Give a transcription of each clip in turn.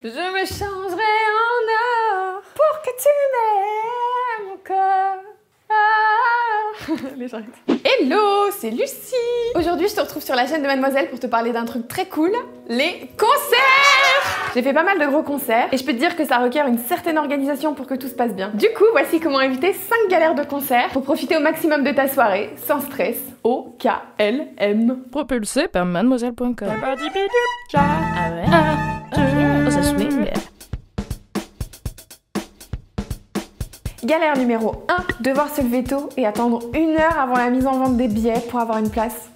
Je me changerai en or pour que tu m'aimes encore. Les gens arrêtent. Hello, c'est Lucie. Aujourd'hui, je te retrouve sur la chaîne de Mademoiselle pour te parler d'un truc très cool, les concerts. J'ai fait pas mal de gros concerts et je peux te dire que ça requiert une certaine organisation pour que tout se passe bien. Du coup, voici comment éviter 5 galères de concert pour profiter au maximum de ta soirée sans stress. OKLM. Propulsé par mademoiselle.com. Ah ouais? Ça swing. Galère numéro 1, devoir se lever tôt et attendre 1 heure avant la mise en vente des billets pour avoir une place.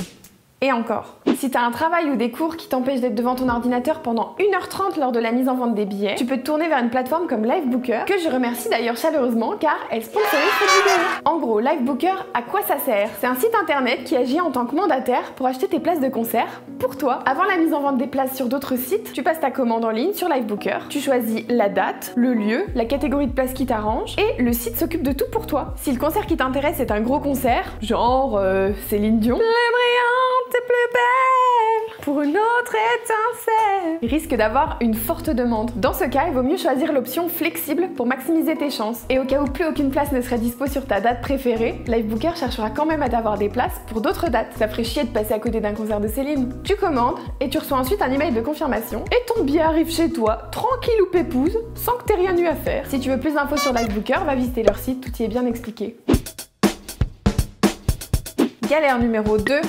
Et encore. Si t'as un travail ou des cours qui t'empêchent d'être devant ton ordinateur pendant 1h30 lors de la mise en vente des billets, tu peux te tourner vers une plateforme comme Livebooker, que je remercie d'ailleurs chaleureusement car elle sponsorise cette vidéo. En gros, Livebooker, à quoi ça sert? C'est un site internet qui agit en tant que mandataire pour acheter tes places de concert pour toi. Avant la mise en vente des places sur d'autres sites, tu passes ta commande en ligne sur Livebooker, tu choisis la date, le lieu, la catégorie de place qui t'arrange et le site s'occupe de tout pour toi. Si le concert qui t'intéresse est un gros concert, genre Céline Dion, t'es plus belle pour une autre étincelle, il risque d'avoir une forte demande. Dans ce cas, il vaut mieux choisir l'option flexible pour maximiser tes chances. Et au cas où plus aucune place ne serait dispo sur ta date préférée, Livebooker cherchera quand même à t'avoir des places pour d'autres dates. Ça ferait chier de passer à côté d'un concert de Céline. Tu commandes et tu reçois ensuite un email de confirmation et ton billet arrive chez toi, tranquille ou pépouse, sans que t'aies rien eu à faire. Si tu veux plus d'infos sur Livebooker, va visiter leur site, tout y est bien expliqué. Galère numéro 2.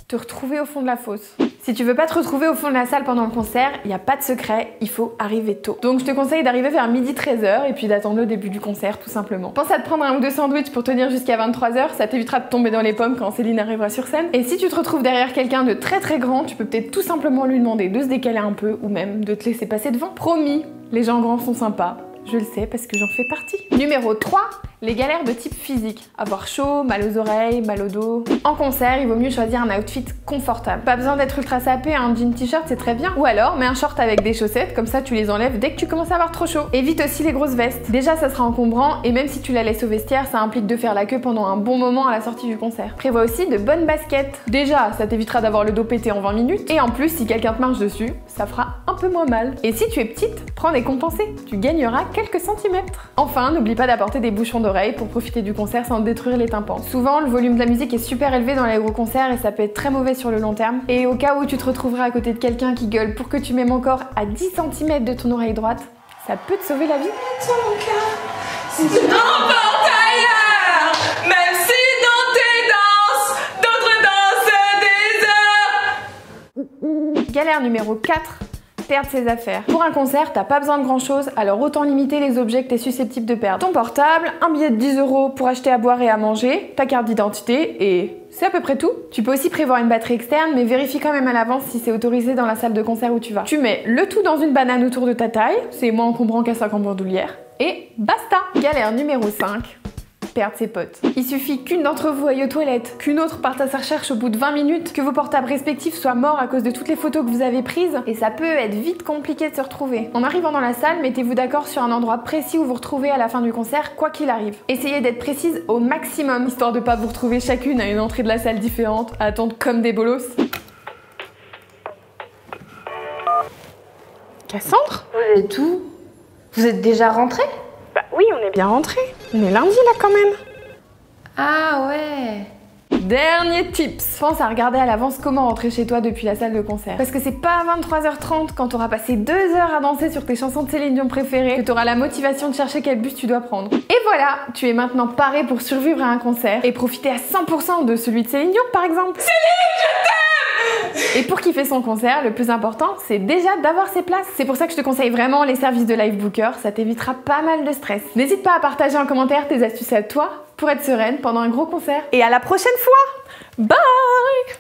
Te retrouver au fond de la fosse. Si tu veux pas te retrouver au fond de la salle pendant le concert, il n'y a pas de secret, il faut arriver tôt. Donc je te conseille d'arriver vers 12h-13h et puis d'attendre le début du concert tout simplement. Pense à te prendre 1 ou 2 sandwichs pour tenir jusqu'à 23h, ça t'évitera de tomber dans les pommes quand Céline arrivera sur scène. Et si tu te retrouves derrière quelqu'un de très grand, tu peux peut-être tout simplement lui demander de se décaler un peu ou même de te laisser passer devant. Promis, les gens grands sont sympas. Je le sais parce que j'en fais partie. Numéro 3, les galères de type physique. Avoir chaud, mal aux oreilles, mal au dos. En concert, il vaut mieux choisir un outfit confortable. Pas besoin d'être ultra sapé, un jean t-shirt c'est très bien. Ou alors, mets un short avec des chaussettes, comme ça tu les enlèves dès que tu commences à avoir trop chaud. Évite aussi les grosses vestes. Déjà ça sera encombrant et même si tu la laisses au vestiaire, ça implique de faire la queue pendant un bon moment à la sortie du concert. Prévois aussi de bonnes baskets. Déjà, ça t'évitera d'avoir le dos pété en 20 minutes. Et en plus, si quelqu'un te marche dessus, ça fera un peu moins mal. Et si tu es petite, prends des compensés. Tu gagneras quelques centimètres. Enfin, n'oublie pas d'apporter des bouchons d'oreilles pour profiter du concert sans détruire les tympans. Souvent, le volume de la musique est super élevé dans les gros concerts et ça peut être très mauvais sur le long terme. Et au cas où tu te retrouveras à côté de quelqu'un qui gueule pour que tu m'aimes encore à 10 cm de ton oreille droite, ça peut te sauver la vie. Si tu t'emportes ailleurs, même si dans tes danses, d'autres dansent des heures. Galère numéro 4. Perdre ses affaires. Pour un concert, t'as pas besoin de grand chose, alors autant limiter les objets que t'es susceptible de perdre. Ton portable, un billet de 10 € pour acheter à boire et à manger, ta carte d'identité et c'est à peu près tout. Tu peux aussi prévoir une batterie externe, mais vérifie quand même à l'avance si c'est autorisé dans la salle de concert où tu vas. Tu mets le tout dans une banane autour de ta taille, c'est moins encombrant qu'un sac en bandoulière, et basta. Galère numéro 5. Perdre ses potes. Il suffit qu'une d'entre vous aille aux toilettes, qu'une autre parte à sa recherche au bout de 20 minutes, que vos portables respectifs soient morts à cause de toutes les photos que vous avez prises, et ça peut être vite compliqué de se retrouver. En arrivant dans la salle, mettez-vous d'accord sur un endroit précis où vous retrouvez à la fin du concert, quoi qu'il arrive. Essayez d'être précise au maximum, histoire de pas vous retrouver chacune à une entrée de la salle différente, à attendre comme des bolos. Cassandre? Vous êtes où? Vous êtes déjà rentrés? Bah oui, on est bien rentrés. On est lundi là quand même. Ah ouais. Dernier tips. Pense à regarder à l'avance comment rentrer chez toi depuis la salle de concert. Parce que c'est pas à 23h30 quand t'auras passé 2 heures à danser sur tes chansons de Céline Dion préférées que t'auras la motivation de chercher quel bus tu dois prendre. Et voilà, tu es maintenant paré pour survivre à un concert et profiter à 100% de celui de Céline Dion par exemple. Céline, je t'aime! Et pour kiffer son concert, le plus important, c'est déjà d'avoir ses places. C'est pour ça que je te conseille vraiment les services de Livebooker, ça t'évitera pas mal de stress. N'hésite pas à partager en commentaire tes astuces à toi pour être sereine pendant un gros concert. Et à la prochaine fois. Bye!